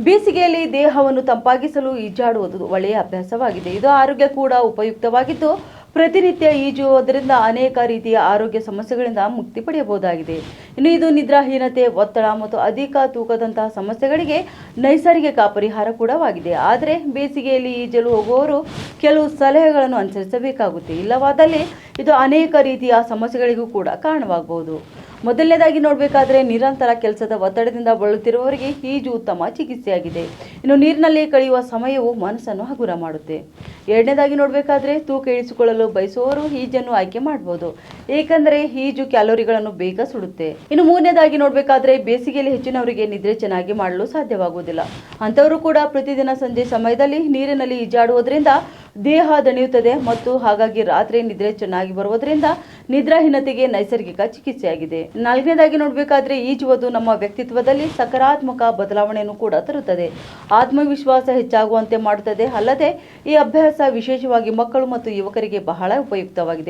ಬೇಸಿಗೆಯಲ್ಲಿ ದೇಹವನ್ನು ತಂಪಾಗಿಸಲು ಈಜಾಡುವುದು ಒಳ್ಳೆಯ ಅಭ್ಯಾಸವಾಗಿದೆ. ಇದು ಆರೋಗ್ಯ ಕೂಡ ಉಪಯುಕ್ತವಾಗಿದ್ದು, ಪ್ರತಿನಿತ್ಯ ಈಜುವುದರಿಂದ ಅನೇಕ ರೀತಿಯ ಆರೋಗ್ಯ ಸಮಸ್ಯೆಗಳಿಂದ ಮುಕ್ತಿ ಪಡೆಯಬಹುದಾಗಿದೆ. ಇನ್ನು ಇದು ನಿದ್ರಾಹೀನತೆ, ಒತ್ತಡ ಮತ್ತು ಅಧಿಕ ತೂಕದಂತಹ ಸಮಸ್ಯೆಗಳಿಗೆ ನೈಸರ್ಗಿಕ ಪರಿಹಾರ ಕೂಡವಾಗಿದೆ. ಆದರೆ ಬೇಸಿಗೆಯಲ್ಲಿ ಈಜಲು ಹೋಗುವವರು ಕೆಲವು ಸಲಹೆಗಳನ್ನು ಅನುಸರಿಸಬೇಕಾಗುತ್ತೆ. ಇಲ್ಲವಾದಲ್ಲಿ ಇದು ಅನೇಕ ರೀತಿಯ ಸಮಸ್ಯೆಗಳಿಗೂ ಕೂಡ ಕಾರಣವಾಗಬಹುದು. ಮೊದಲನೇದಾಗಿ ನೋಡಬೇಕಾದ್ರೆ, ನಿರಂತರ ಕೆಲಸದ ಒತ್ತಡದಿಂದ ಬಳಲುತ್ತಿರುವವರಿಗೆ ಈಜು ಉತ್ತಮ ಚಿಕಿತ್ಸೆಯಾಗಿದೆ. ಇನ್ನು ನೀರಿನಲ್ಲಿ ಕಳೆಯುವ ಸಮಯವು ಮನಸ್ಸನ್ನು ಹಗುರ ಮಾಡುತ್ತೆ. ಎರಡನೇದಾಗಿ ನೋಡಬೇಕಾದ್ರೆ, ತೂಕ ಇಳಿಸಿಕೊಳ್ಳಲು ಬಯಸುವವರು ಈಜನ್ನು ಆಯ್ಕೆ ಮಾಡಬಹುದು, ಏಕೆಂದರೆ ಈಜು ಕ್ಯಾಲೋರಿಗಳನ್ನು ಬೇಗ ಸುಡುತ್ತೆ. ಇನ್ನು ಮೂರನೇದಾಗಿ ನೋಡಬೇಕಾದ್ರೆ, ಬೇಸಿಗೆಯಲ್ಲಿ ಹೆಚ್ಚಿನವರಿಗೆ ನಿದ್ರೆ ಚೆನ್ನಾಗಿ ಮಾಡಲು ಸಾಧ್ಯವಾಗುವುದಿಲ್ಲ. ಅಂಥವರು ಕೂಡ ಪ್ರತಿದಿನ ಸಂಜೆ ಸಮಯದಲ್ಲಿ ನೀರಿನಲ್ಲಿ ಈಜಾಡುವುದರಿಂದ ದೇಹ ದಣಿಯುತ್ತದೆ ಮತ್ತು ಹಾಗಾಗಿ ರಾತ್ರಿ ನಿದ್ರೆ ಚೆನ್ನಾಗಿ ಬರುವುದರಿಂದ ನಿದ್ರಾಹೀನತೆಗೆ ನೈಸರ್ಗಿಕ ಚಿಕಿತ್ಸೆಯಾಗಿದೆ. ನಾಲ್ಕನೇದಾಗಿ ನೋಡಬೇಕಾದ್ರೆ, ಈಜುವುದು ನಮ್ಮ ವ್ಯಕ್ತಿತ್ವದಲ್ಲಿ ಸಕಾರಾತ್ಮಕ ಬದಲಾವಣೆಯನ್ನು ಕೂಡ ತರುತ್ತದೆ. ಆತ್ಮವಿಶ್ವಾಸ ಹೆಚ್ಚಾಗುವಂತೆ ಮಾಡುತ್ತದೆ. ಅಲ್ಲದೆ ಈ ಅಭ್ಯಾಸ ವಿಶೇಷವಾಗಿ ಮಕ್ಕಳು ಮತ್ತು ಯುವಕರಿಗೆ ಬಹಳ ಉಪಯುಕ್ತವಾಗಿದೆ.